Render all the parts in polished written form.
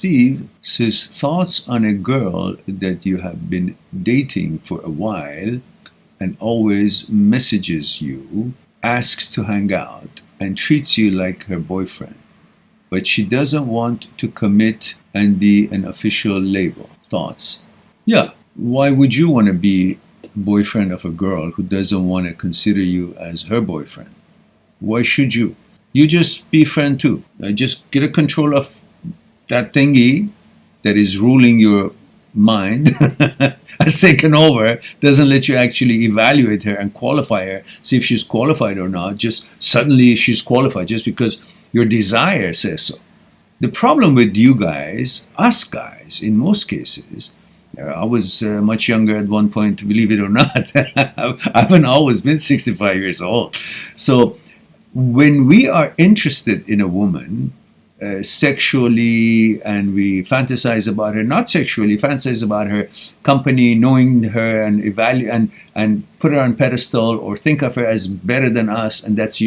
Steve says thoughts on a girl that you have been dating for a while and always messages you, asks to hang out, and treats you like her boyfriend. But she doesn't want to commit and be an official label. Thoughts? Yeah, why would you want to be boyfriend of a girl who doesn't want to consider you as her boyfriend? Why should you? You just be friend too. Just get a control of that thingy that is ruling your mind, has taken over, doesn't let you actually evaluate her and qualify her, see if she's qualified or not. Just suddenly she's qualified just because your desire says so. The problem with you guys, us guys, in most cases, I was much younger at one point, believe it or not. I haven't always been 65 years old. So when we are interested in a woman, sexually, and we fantasize about her, not sexually, fantasize about her company, knowing her and evaluate and put her on pedestal or think of her as better than us, and that's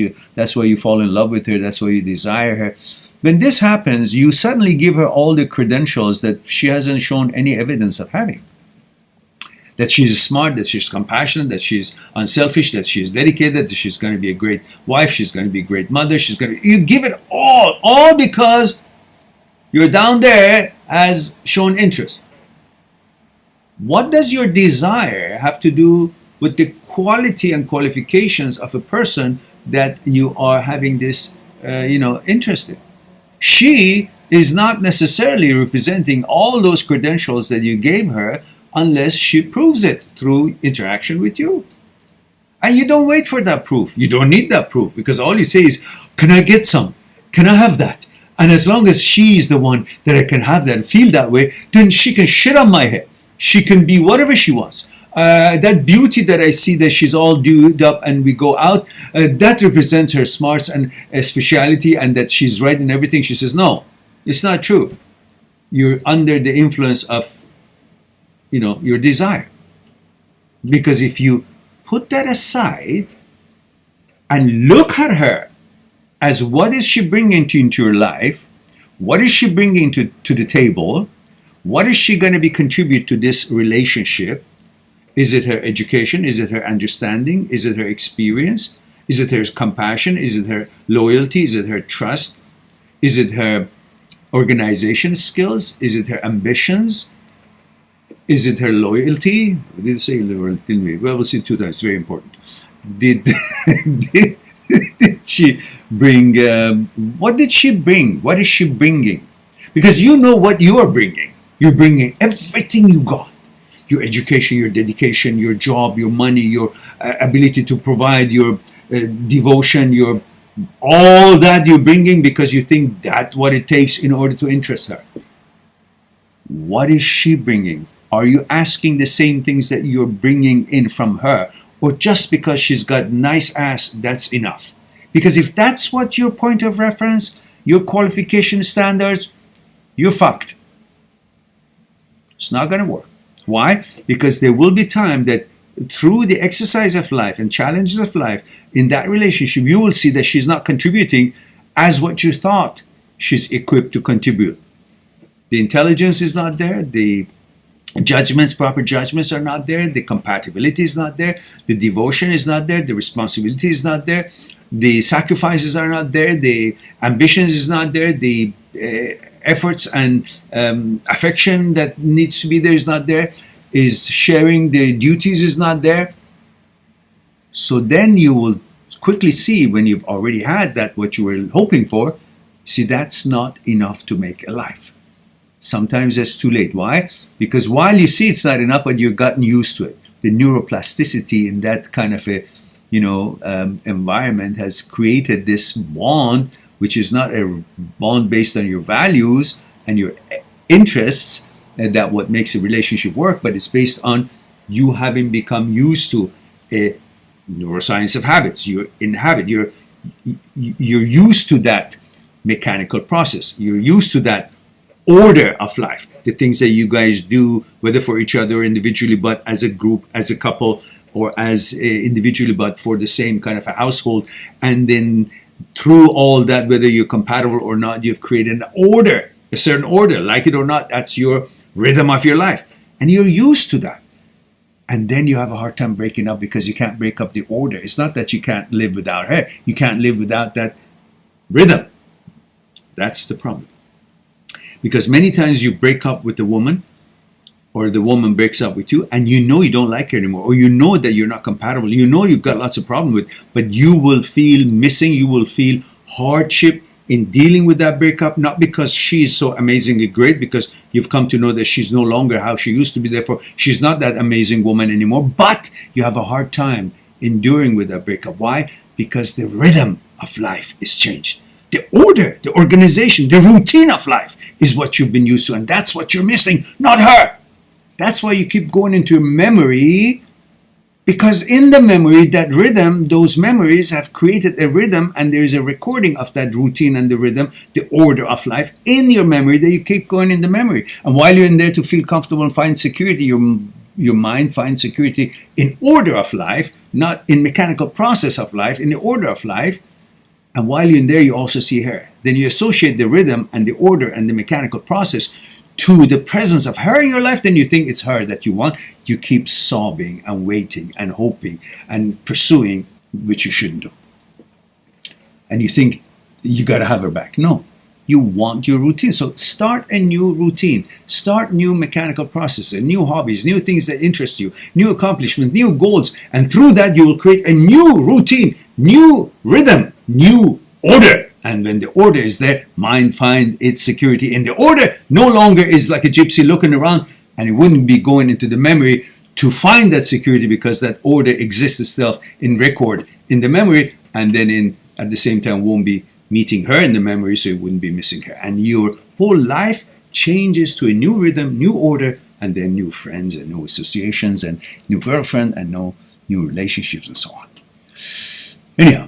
why you fall in love with her, that's why you desire her. When this happens, you suddenly give her all the credentials that she hasn't shown any evidence of having. That she's smart, that she's compassionate, that she's unselfish, that she's dedicated, that she's going to be a great wife, she's going to be a great mother, you give it all because you're down there as shown interest. What does your desire have to do with the quality and qualifications of a person that you are having this, interest in? She is not necessarily representing all those credentials that you gave her unless she proves it through interaction with you. And you don't wait for that proof. You don't need that proof because all you say is, can I get some? Can I have that? And as long as she is the one that I can have that and feel that way, then she can shit on my head. She can be whatever she wants. That beauty that I see that she's all dewed up and we go out, that represents her smarts and speciality and that she's right in everything. She says, no, it's not true. You're under the influence of your desire. Because if you put that aside and look at her as what is she bringing into your life, what is she bringing to the table, what is she going to be contribute to this relationship? Is it her education? Is it her understanding? Is it her experience? Is it her compassion? Is it her loyalty? Is it her trust? Is it her organization skills? Is it her ambitions? Is it her loyalty? Did I say loyalty? Well, we'll see two times. It's very important. Did she bring? What did she bring? What is she bringing? Because you know what you are bringing. You're bringing everything you got. Your education, your dedication, your job, your money, your ability to provide, your devotion, your all that you're bringing because you think that's what it takes in order to interest her. What is she bringing? Are you asking the same things that you're bringing in from her? Or just because she's got nice ass, that's enough? Because if that's what your point of reference, your qualification standards, you're fucked. It's not going to work. Why? Because there will be time that through the exercise of life and challenges of life, in that relationship, you will see that she's not contributing as what you thought she's equipped to contribute. The intelligence is not there. The proper judgments are not there. The compatibility is not there. The devotion is not there. The responsibility is not there. The sacrifices are not there. The ambitions is not there. The efforts and affection that needs to be there is not there. Is sharing the duties is not there. So then you will quickly see when you've already had that what you were hoping for, see that's not enough to make a life. Sometimes it's too late. Why? Because while you see it's not enough, but you've gotten used to it. The neuroplasticity in that kind of a environment has created this bond, which is not a bond based on your values and your interests, and that what makes a relationship work, but it's based on you having become used to a neuroscience of habits. You're in habit. You're used to that mechanical process. You're used to that order of life. The things that you guys do, whether for each other individually, but as a group, as a couple, or as individually, but for the same kind of a household. And then through all that, whether you're compatible or not, you've created an order a certain order. Like it or not, that's your rhythm of your life. And you're used to that. And then you have a hard time breaking up because you can't break up the order. It's not that you can't live without her. You can't live without that rhythm. That's the problem. Because many times you break up with the woman, or the woman breaks up with you, and you know you don't like her anymore, or you know that you're not compatible, you know you've got lots of problems with, but you will feel missing, you will feel hardship in dealing with that breakup, not because she's so amazingly great, because you've come to know that she's no longer how she used to be, therefore she's not that amazing woman anymore, but you have a hard time enduring with that breakup. Why? Because the rhythm of life is changed. The order, the organization, the routine of life is what you've been used to, and that's what you're missing, not her. That's why you keep going into memory, because in the memory, that rhythm, those memories have created a rhythm, and there is a recording of that routine and the rhythm, the order of life in your memory, that you keep going in the memory. And while you're in there to feel comfortable and find security, your mind finds security in order of life, not in mechanical process of life, in the order of life. And while you're in there, you also see her. Then you associate the rhythm and the order and the mechanical process to the presence of her in your life. Then you think it's her that you want. You keep sobbing and waiting and hoping and pursuing, which you shouldn't do. And you think you got to have her back. No, you want your routine. So start a new routine. Start new mechanical processes, new hobbies, new things that interest you, new accomplishments, new goals. And through that, you will create a new routine, new rhythm, new order. And when the order is there, mind finds its security in the order. No longer is like a gypsy looking around, and it wouldn't be going into the memory to find that security, because that order exists itself in record in the memory, and then at the same time won't be meeting her in the memory, so you wouldn't be missing her. And your whole life changes to a new rhythm, new order, and then new friends and new associations and new girlfriend and new relationships and so on. Anyhow,